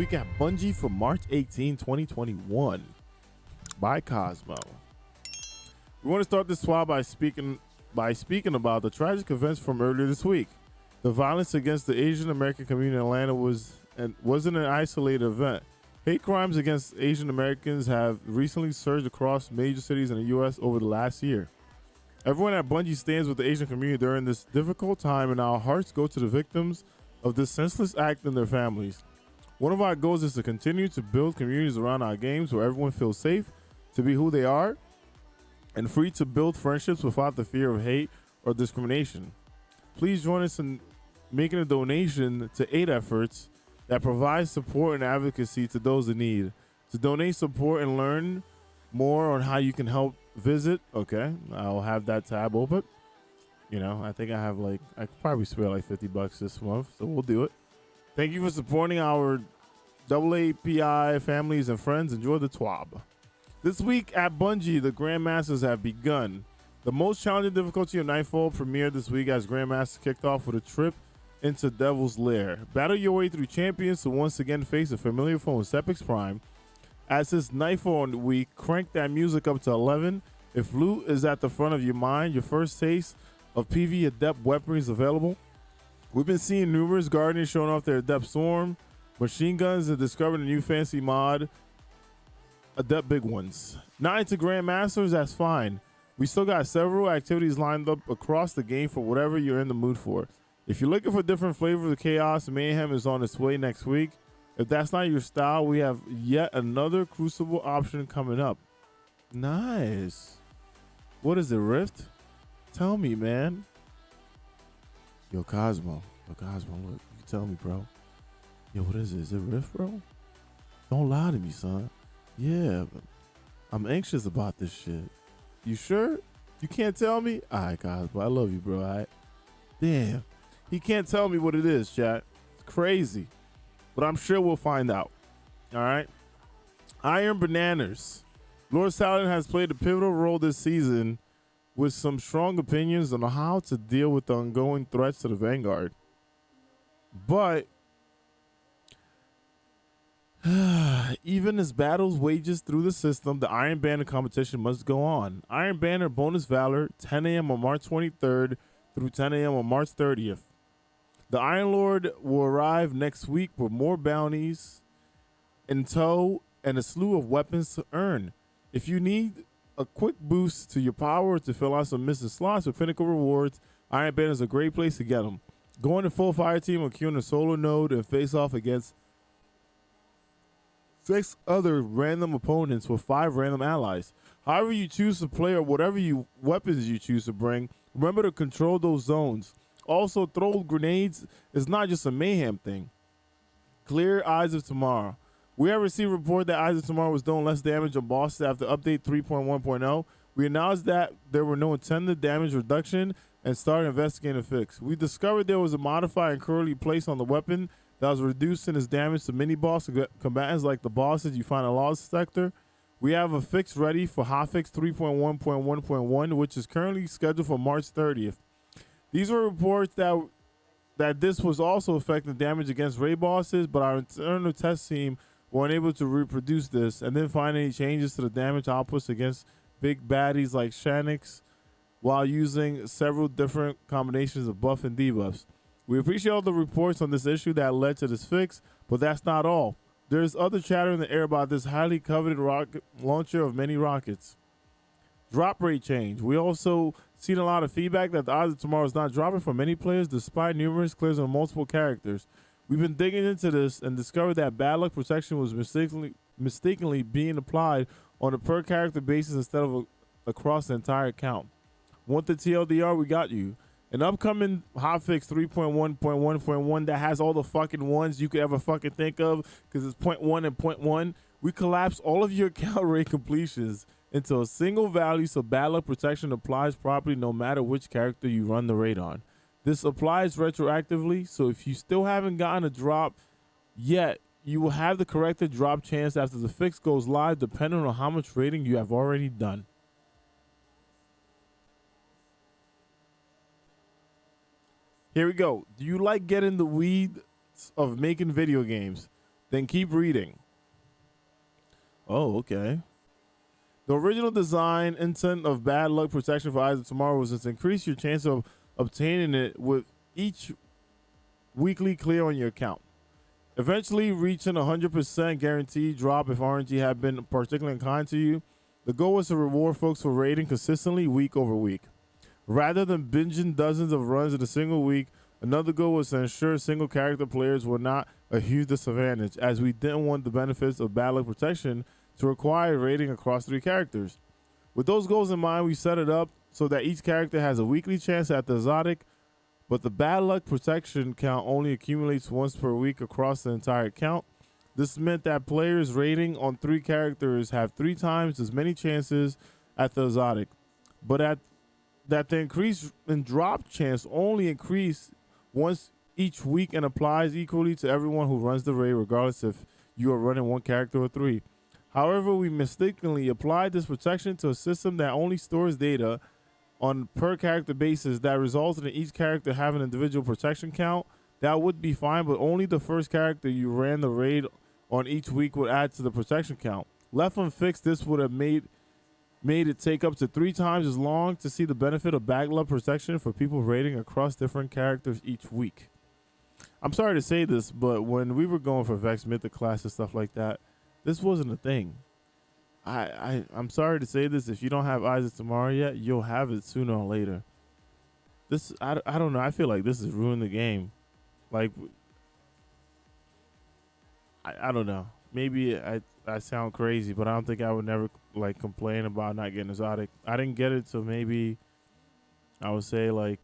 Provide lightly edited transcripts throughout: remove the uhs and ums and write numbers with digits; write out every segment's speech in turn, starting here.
week at Bungie for March 18, 2021 by Cosmo. We want to start this Twab by speaking about the tragic events from earlier this week. The violence against the Asian American community in Atlanta wasn't an isolated event. Hate crimes against Asian Americans have recently surged across major cities in the U.S. over the last year. Everyone at Bungie stands with the Asian community during this difficult time, and our hearts go to the victims of this senseless act and their families. One of our goals is to continue to build communities around our games where everyone feels safe to be who they are and free to build friendships without the fear of hate or discrimination. Please join us in making a donation to aid efforts that provide support and advocacy to those in need. To donate support and learn more on how you can help, visit. Okay, I'll have that tab open. You know, I think I could probably spare like $50 this month, so we'll do it. Thank you for supporting our AAPI families and friends. Enjoy the Twab. This week at Bungie, the Grandmasters have begun. The most challenging difficulty of Nightfall premiered this week as Grandmasters kicked off with a trip into Devil's Lair. Battle your way through champions to once again face a familiar foe in Sepix Prime. As this Nightfall week, crank that music up to 11. If loot is at the front of your mind, your first taste of PV Adept weaponry is available. We've been seeing numerous Guardians showing off their Adept Storm machine guns and discovered a new fancy mod, Adept Big Ones. Not into Grandmasters, that's fine. We still got several activities lined up across the game for whatever you're in the mood for. If you're looking for different flavors of chaos, Mayhem is on its way next week. If that's not your style, we have yet another Crucible option coming up. Nice. What is it, Rift? Tell me, man. Yo, Cosmo. Look, you tell me, bro. Yo, what is it? Is it Rift, bro? Don't lie to me, son. Yeah, but I'm anxious about this shit. You sure? You can't tell me? All right, Cosmo. I love you, bro. All right? Damn. He can't tell me what it is, chat. It's crazy. But I'm sure we'll find out. All right? Iron Bananas. Lord Saladin has played a pivotal role this season with some strong opinions on how to deal with the ongoing threats to the Vanguard. But even as battles wages through the system, the Iron Banner competition must go on. Iron Banner Bonus Valor, 10 a.m. on March 23rd through 10 a.m. on March 30th. The Iron Lord will arrive next week with more bounties in tow and a slew of weapons to earn. If you need a quick boost to your power to fill out some missing slots with Pinnacle rewards, Iron Banner is a great place to get them. Go in a full fire team or queue in a solo node and face off against 6 other random opponents with 5 random allies. However you choose to play or whatever weapons you choose to bring, remember to control those zones. Also, throw grenades is not just a mayhem thing. Clear Eyes of Tomorrow. We have received a report that Eyes of Tomorrow was doing less damage on bosses after update 3.1.0. We announced that there were no intended damage reduction and started investigating the fix. We discovered there was a modifier incurrently placed on the weapon that was reducing its damage to mini-boss combatants like the bosses you find in Lost Sector. We have a fix ready for hotfix 3.1.1.1, which is currently scheduled for March 30th. These were reports that this was also affecting damage against raid bosses, but our internal test team were unable to reproduce this and didn't find any changes to the damage outputs against big baddies like Shanix while using several different combinations of buff and debuffs. We appreciate all the reports on this issue that led to this fix, but that's not all. There's other chatter in the air about this highly coveted rocket launcher of many rockets. Drop rate change. We also seen a lot of feedback that the Eyes of Tomorrow is not dropping for many players despite numerous clears on multiple characters. We've been digging into this and discovered that bad luck protection was mistakenly being applied on a per character basis instead of across the entire account. Want the TLDR? We got you. An upcoming hotfix 3.1.1.1 that has all the fucking ones you could ever fucking think of because it's 0.1 and 0.1. We collapse all of your account rate completions into a single value so bad luck protection applies properly no matter which character you run the raid on. This applies retroactively, so if you still haven't gotten a drop yet, you will have the corrected drop chance after the fix goes live depending on how much raiding you have already done. Here we go. Do you like getting the weeds of making video games? Then keep reading. Oh, okay. The original design intent of bad luck protection for Eyes of Tomorrow was to increase your chance of obtaining it with each weekly clear on your account, eventually reaching 100% guaranteed drop if RNG had been particularly kind to you. The goal was to reward folks for raiding consistently week over week. Rather than binging dozens of runs in a single week, another goal was to ensure single character players were not a huge disadvantage, as we didn't want the benefits of bad luck protection to require raiding across 3 characters. With those goals in mind, we set it up so that each character has a weekly chance at the exotic, but the bad luck protection count only accumulates once per week across the entire account. This meant that players raiding on 3 characters have 3 times as many chances at the exotic, but that the increase in drop chance only increase once each week and applies equally to everyone who runs the raid, regardless if you are running 1 character or 3. However, we mistakenly applied this protection to a system that only stores data on per character basis that resulted in each character having an individual protection count. That would be fine, but only the first character you ran the raid on each week would add to the protection count. Left unfixed, this would have made it take up to 3 times as long to see the benefit of bad luck protection for people raiding across different characters each week. I'm sorry to say this, but when we were going for Vex Mythic class and stuff like that, this wasn't a thing. I'm sorry to say this. If you don't have Eyes of Tomorrow yet, you'll have it sooner or later. I don't know. I feel like this has ruined the game. Like, I don't know. Maybe I sound crazy, but I don't think I would never like complain about not getting exotic. I didn't get it till maybe I would say like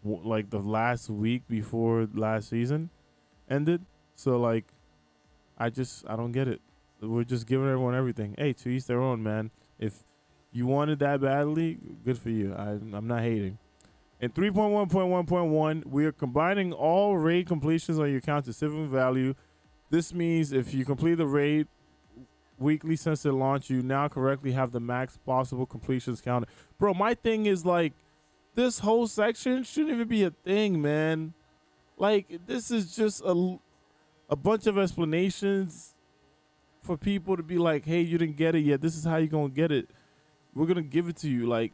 the last week before last season ended. So like I don't get it. We're just giving everyone everything. Hey, to each their own, man. If you wanted that badly, good for you. I'm not hating. In 3.1.1.1, we are combining all raid completions on your account to significant value. This means if you complete the raid weekly since the launch, you now correctly have the max possible completions counted. Bro, my thing is like, this whole section shouldn't even be a thing, man. Like, this is just a bunch of explanations for people to be like, hey, you didn't get it yet. This is how you're going to get it. We're going to give it to you. Like,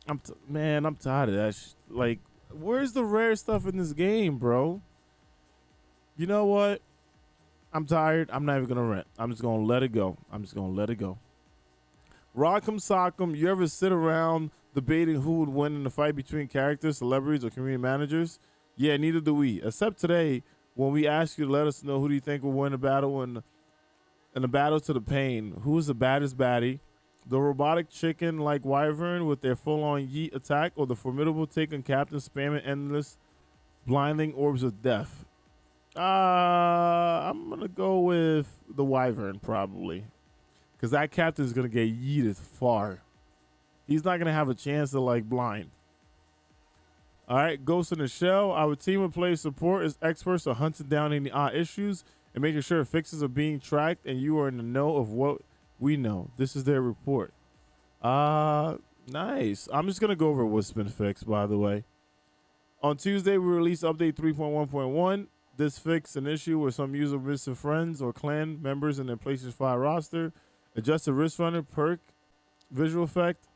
I'm tired of that. Like, where's the rare stuff in this game, bro? You know what? I'm tired. I'm not even going to rent. I'm just going to let it go. Rock'em Sock'em, you ever sit around debating who would win in the fight between characters, celebrities, or community managers? Yeah, neither do we. Except today, when we ask you to let us know who do you think will win the battle in the battle to the pain. Who is the baddest baddie? The robotic chicken like Wyvern with their full-on yeet attack, or the formidable Taken captain spamming endless blinding orbs of death? I'm going to go with the Wyvern probably, because that captain is going to get yeeted far. He's not going to have a chance to like blind. All right, Ghost in the Shell. Our team of player support is experts at hunting down any odd issues and making sure fixes are being tracked and you are in the know of what we know. This is their report. Nice. I'm just going to go over what's been fixed, by the way. On Tuesday, we released update 3.1.1. This fixed an issue where some user missing friends or clan members in their PlayStation 5 roster, adjusted wrist runner perk, visual effect,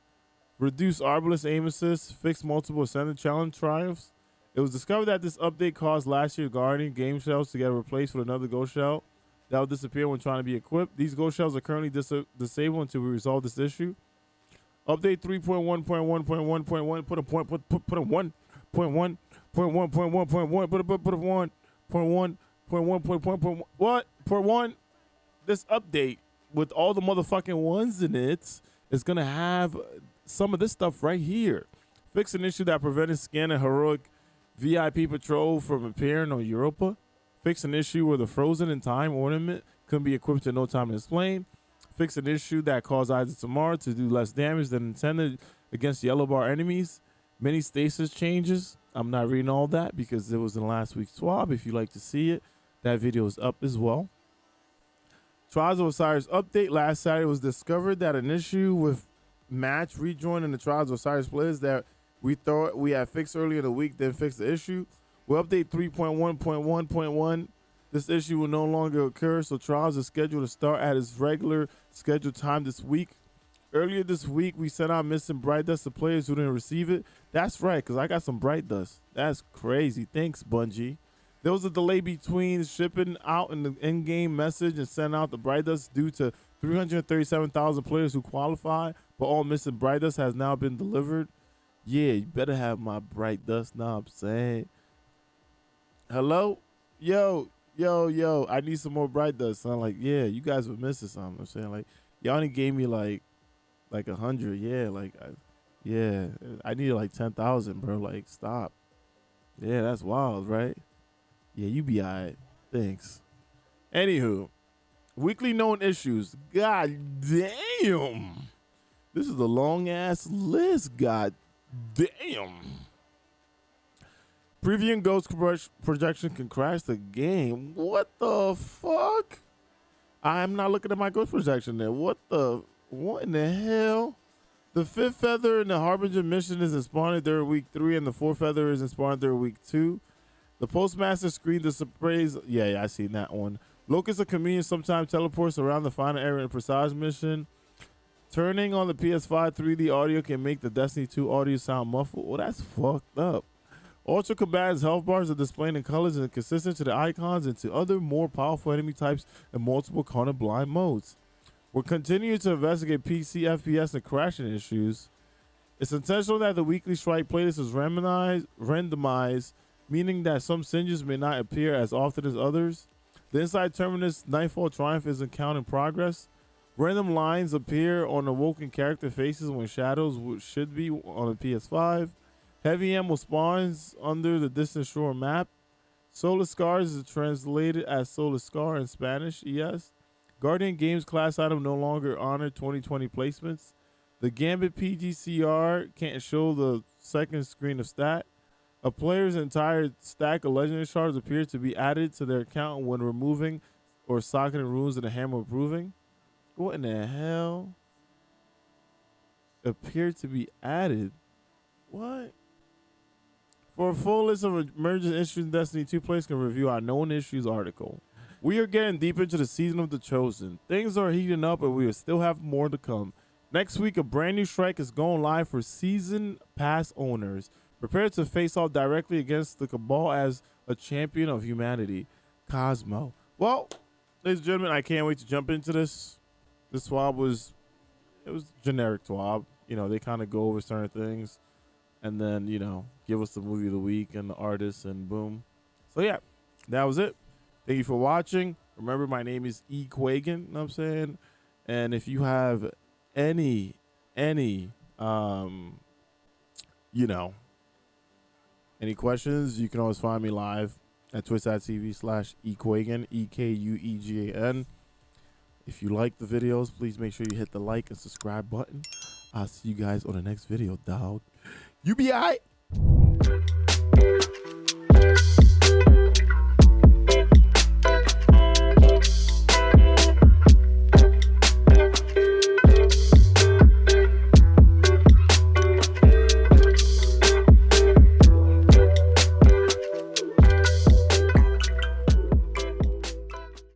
reduced Arbalest aim assist, fixed multiple ascendant challenge triumphs. It was discovered that this update caused last year's Guardian game shells to get replaced with another ghost shell that will disappear when trying to be equipped. These ghost shells are currently disabled until we resolve this issue. Update 3.1.1.1.1. Put a 1.1.1.1. Put a 1.1.1. What? Point 1. This update with all the motherfucking ones in it is going to have some of this stuff right here. Fix an issue that prevented Scan and Heroic VIP Patrol from appearing on Europa. Fix an issue where the Frozen in Time ornament couldn't be equipped in no time to explain. Fix an issue that caused Eyes of Tomorrow to do less damage than intended against yellow bar enemies. Many stasis changes. I'm not reading all that because it was in last week's Twab. If you'd like to see it, that video is up as well. Trials of Osiris update. Last Saturday was discovered that an issue with match rejoin in the Trials of Osiris players that we thought we had fixed earlier in the week, then fixed the issue. We'll update 3.1.1.1. This issue will no longer occur, so trials are scheduled to start at its regular scheduled time this week. Earlier this week, we sent out missing Bright Dust to players who didn't receive it. That's right, because I got some Bright Dust. That's crazy. Thanks, Bungie. There was a delay between shipping out in the in-game message and sending out the Bright Dust due to 337,000 players who qualified, but all missing Bright Dust has now been delivered. Yeah, you better have my Bright Dust, know what I'm saying? Hello? Yo, I need some more Bright Dust, son. Like, yeah, you guys were missing something. I'm saying, like, y'all only gave me like 100. Yeah, I needed like 10,000, bro. Like, stop. Yeah, that's wild, right? Yeah, you be all right. Thanks. Anywho, weekly known issues. God damn. This is a long ass list. God damn. Previewing Ghost projection can crash the game. What the fuck? I'm not looking at my Ghost projection there. What in the hell? The fifth feather in the Harbinger mission is in spawn during week 3, and the fourth feather is in spawn during week 2. The Postmaster screen displays. Yeah, I seen that one. Locust of Communion sometimes teleports around the final area in Presage mission. Turning on the PS5 3D audio can make the Destiny 2 audio sound muffled. Well, that's fucked up. Ultra Combatant's health bars are displayed in colors and consistent to the icons and to other more powerful enemy types in multiple colorblind modes. We're continuing to investigate PC, FPS, and crashing issues. It's intentional that the weekly strike playlist is randomized, meaning that some singes may not appear as often as others. The Inside Terminus Nightfall Triumph is in count in progress. Random lines appear on awoken character faces when shadows should be on the PS5. Heavy ammo spawns under the Distant Shore map. Solar Scars is translated as Solar Scar in Spanish, yes. Guardian Games class item no longer honored 2020 placements. The Gambit PGCR can't show the second screen of stat. A player's entire stack of legendary shards appears to be added to their account when removing or socketing runes in the Hammer of Proving. What in the hell? Appear to be added? What? For a full list of emerging issues in Destiny 2, players can review our known issues article. We are getting deep into the season of the Chosen. Things are heating up and we will still have more to come. Next week, a brand new strike is going live for season pass owners. Prepare to face off directly against the Cabal as a champion of humanity. Cosmo. Well, ladies and gentlemen, I can't wait to jump into this. This Twab was generic Twab. You know, they kind of go over certain things and then, you know, give us the movie of the week and the artist and boom. So yeah, that was it. Thank you for watching. Remember, my name is Ekuegan, you know what I'm saying? And if you have any questions, you can always find me live at twitch.tv/Ekuegan, EKUEGAN. If you like the videos, please make sure you hit the like and subscribe button. I'll see you guys on the next video, dog. You be alright?